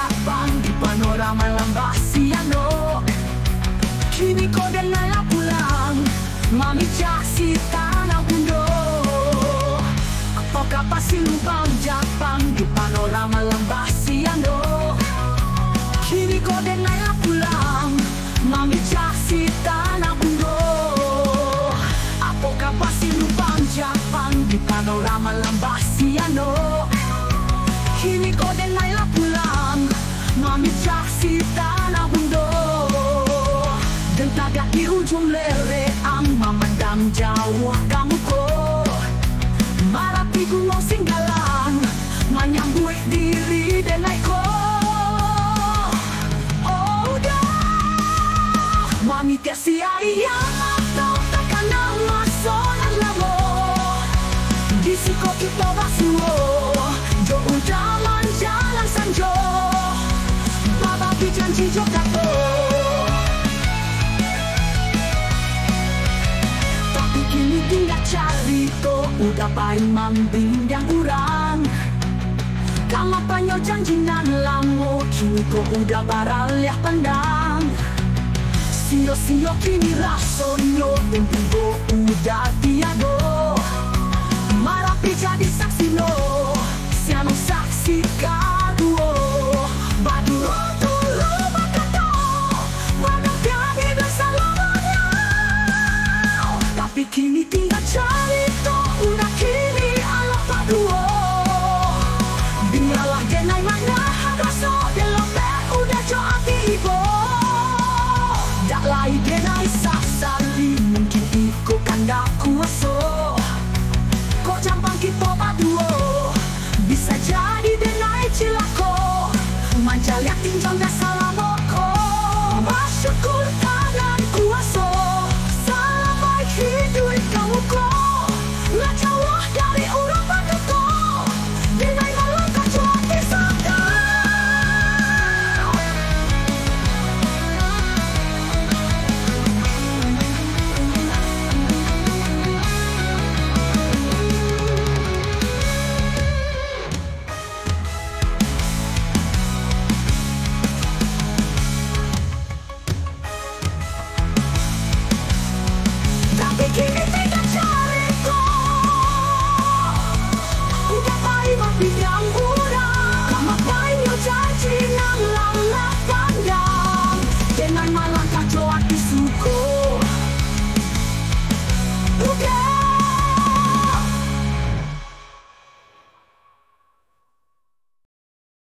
Japang di panorama lembah Siano. Kini kau dengarlah pulang, mami caksi tanah bundo. Apakah pasti lubang Japang di panorama lembah Siano. Kini kau dengarlah pulang, mami caksi tanah bundo. Apakah pasti lubang Japang di panorama lembah Siano. Kini kau dengarlah pulang, mami caksi tanah bundo. Dan tagak di ujung lereang memandang jauh kamu ko. Marapi gunung Singgalang menyambut diri denai ko. Oh dah mami tiasi ayam atau takkan nama sonan lamo. Di siko kita basuo jo udaman jalan sanjo. Baba janji jo kato. Kini tinggal cari to, udah paling mambindang urang. Kama panyo janjinan lamo, kini ko udah baralih pandang. Sio-sio kini rasonyo, tempo udah tiado. Marapi jadi saksi no, siano saksikan.